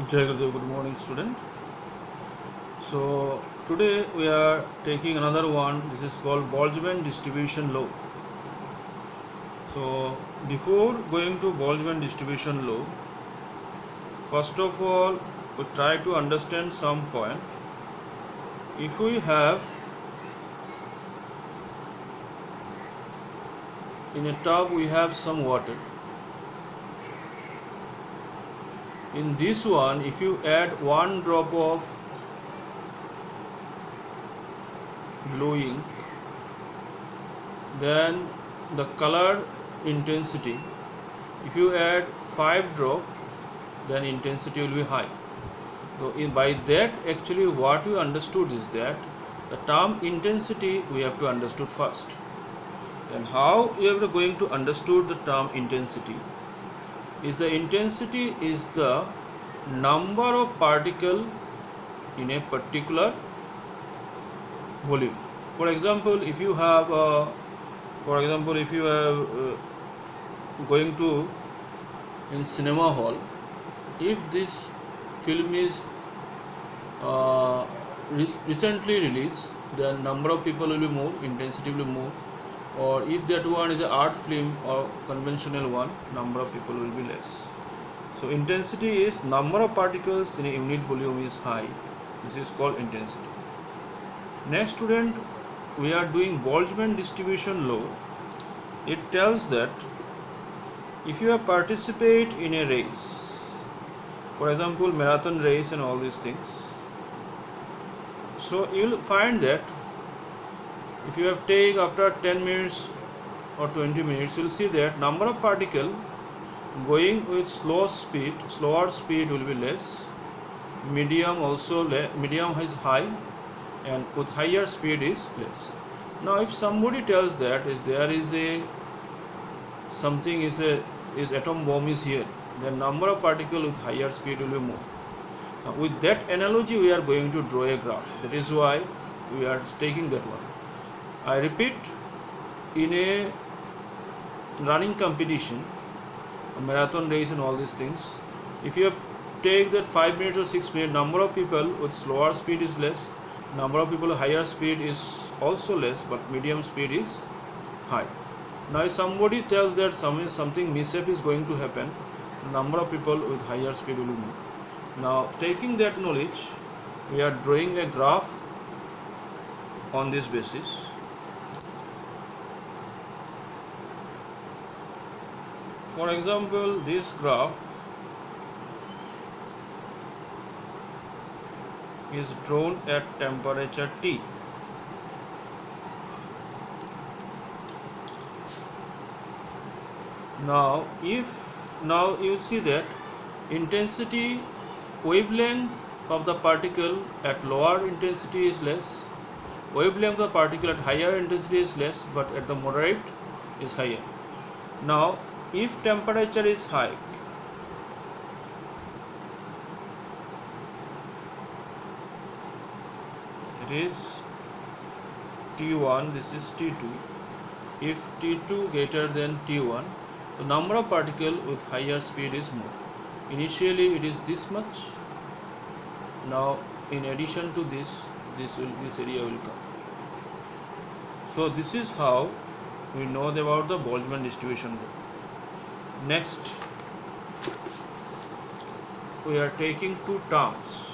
Jai Gurudev, good morning, student. So today we are taking another one. This is called Boltzmann distribution law. So before going to Boltzmann distribution law, first of all we try to understand some point. If we have in a tub we have some water. In this one, if you add one drop of blue ink, then the color intensity, if you add 5 drop, then intensity will be high. So by that actually what we understood is that the term intensity we have to understood first. And how we are going to understood the term intensity is the intensity is the number of particle in a particular volume. For example, if you have going to in cinema hall, if this film is recently released, then number of people will be more, intensity will be more. Or if that one is an art film or conventional one, number of people will be less. So intensity is number of particles in a unit volume is high. This is called intensity. Next, student, we are doing Boltzmann distribution law. It tells that if you participate in a race, for example marathon race and all these things, so you will find that if you have take after 10 minutes or 20 minutes, you will see that number of particle going with slower speed will be less, medium is high, and with higher speed is less. Now if somebody tells that is there is a something is atom bomb is here, then number of particle with higher speed will be more. Now with that analogy we are going to draw a graph. That is why we are taking that one. I repeat, in a running competition, a marathon race and all these things, if you take that 5 minutes or 6 minutes, number of people with slower speed is less, number of people with higher speed is also less, but medium speed is high. Now if somebody tells that something mishap is going to happen, the number of people with higher speed will be more. Now taking that knowledge, we are drawing a graph on this basis. For example, this graph is drawn at temperature T. Now you see that intensity wavelength of the particle at lower intensity is less, wavelength of the particle at higher intensity is less, but at the moderate is higher. Now if temperature is high, it is T1, this is T2. If T2 greater than T1, the number of particle with higher speed is more. Initially it is this much. Now in addition to this area will come. So this is how we know about the Boltzmann distribution law. Next, we are taking two terms.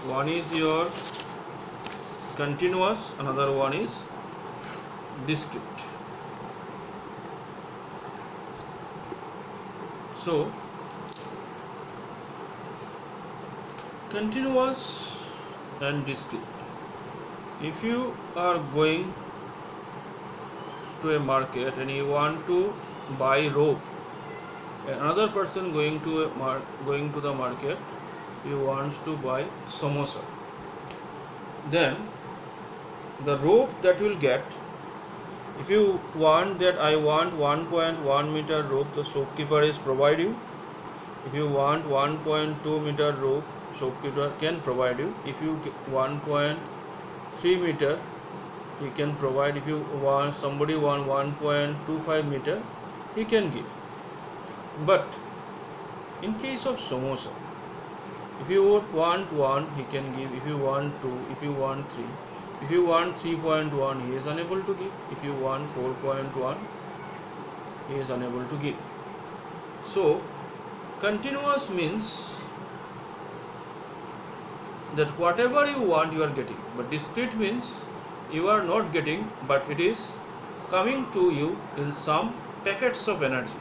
One is your continuous, another one is discrete. So continuous and discrete. If you are going to a market and you want to buy rope, another person going to the market, he wants to buy samosa, then the rope that will get, if you want that I want 1.1 meter rope, the shopkeeper is provide you. If you want 1.2 meter rope, shopkeeper can provide you. If you 1.3 meter, he can provide. If you want 1.25 meter, he can give. But In case of samosa, if you want 1, he can give. If you want 2, if you want 3, if you want 3.1, he is unable to give. If you want 4.1, he is unable to give. So, continuous means that whatever you want, you are getting. But discrete means you are not getting, but it is coming to you in some packets of energy.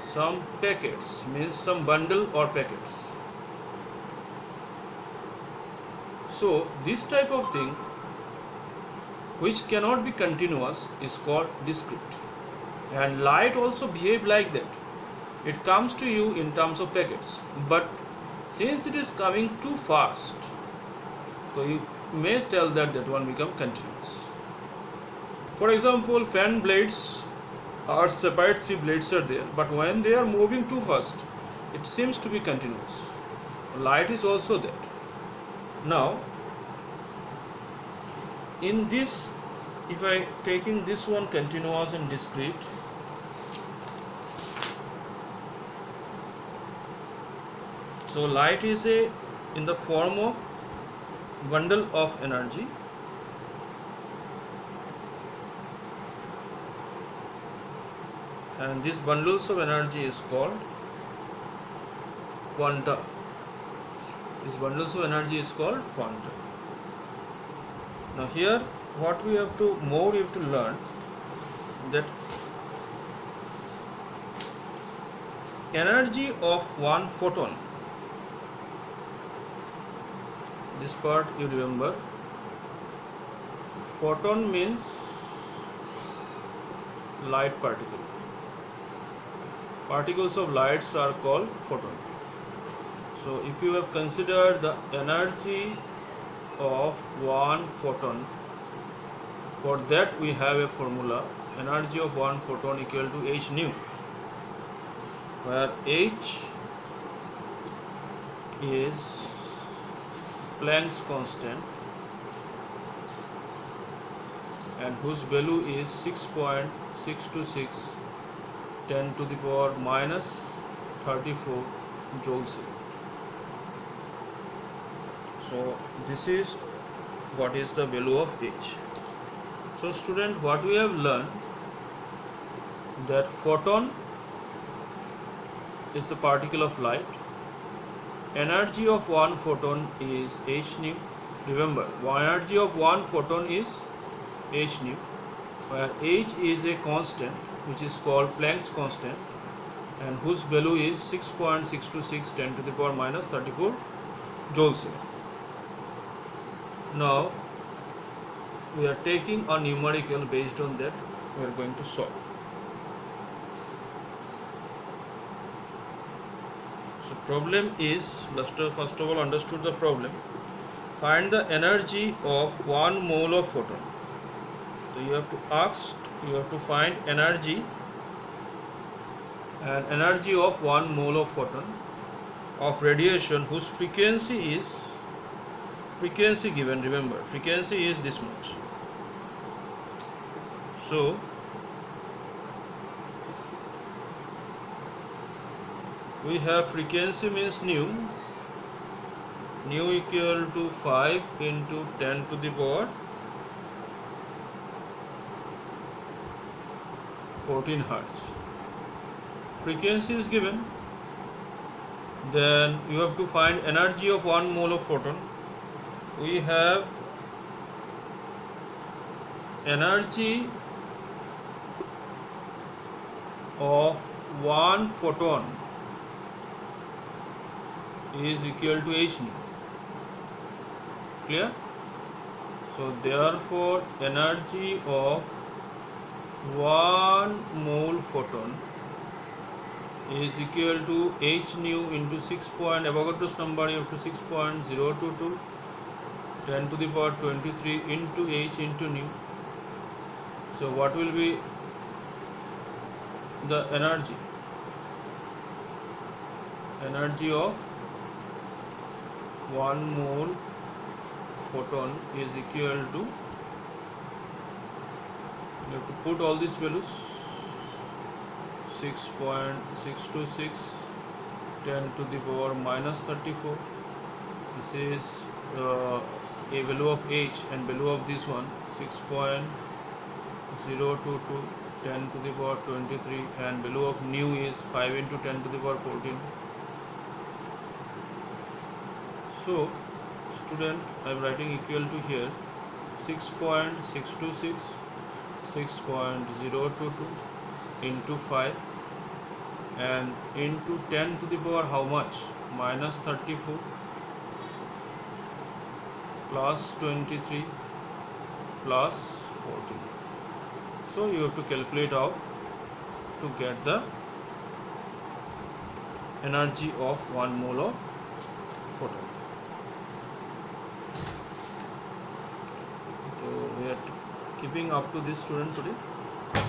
Some packets means some bundle or packets. So this type of thing which cannot be continuous is called discrete. And light also behave like that. It comes to you in terms of packets, but since it is coming too fast, so you may tell that that one become continuous. For example, fan blades are separate, 3 blades are there, but when they are moving too fast, it seems to be continuous. Light is also that. Now, in this, if I taking this one continuous and discrete, so light is in the form of bundle of energy, and these bundles of energy is called quanta. These bundles of energy is called quanta. Now here what we have to learn that energy of one photon, this part you remember, photon means light particle. Particles of lights are called photon. So if you have considered the energy of one photon, for that we have a formula, energy of one photon equal to h nu, where h is Planck's constant and whose value is 6.626 10 to the power minus 34 joules. So this is what is the value of H. So student, what we have learned, that photon is the particle of light. Energy of one photon is h nu. Remember, energy of one photon is h nu, where h is a constant which is called Planck's constant and whose value is 6.626 10 to the power minus 34 joules. Now we are taking a numerical, based on that we are going to solve. So problem is, first of all understood the problem. Find the energy of 1 mole of photon. So you have to find energy, and energy of 1 mole of photon of radiation whose frequency given, remember, frequency is this much. So we have frequency means nu equal to 5 into 10 to the power 14 hertz. Frequency is given. Then you have to find energy of 1 mole of photon. We have energy of 1 photon is equal to h nu. Clear? So therefore energy of 1 mole photon is equal to h nu into 6. Avogadro's number, you have to 6.022 10 to the power 23 into h into nu. So what will be the energy? Energy of 1 mole photon is equal to, you have to put all these values, 6.626 10 to the power minus 34. This is a value of h, and value of this one 6.022, 10 to the power 23, and value of nu is 5 into 10 to the power 14. So student, I am writing equal to here 6.626, 6.022 into 5 and into 10 to the power how much? Minus 34 plus 23 plus 14. So you have to calculate out to get the energy of 1 mole of photon. So we are keeping up to this student today.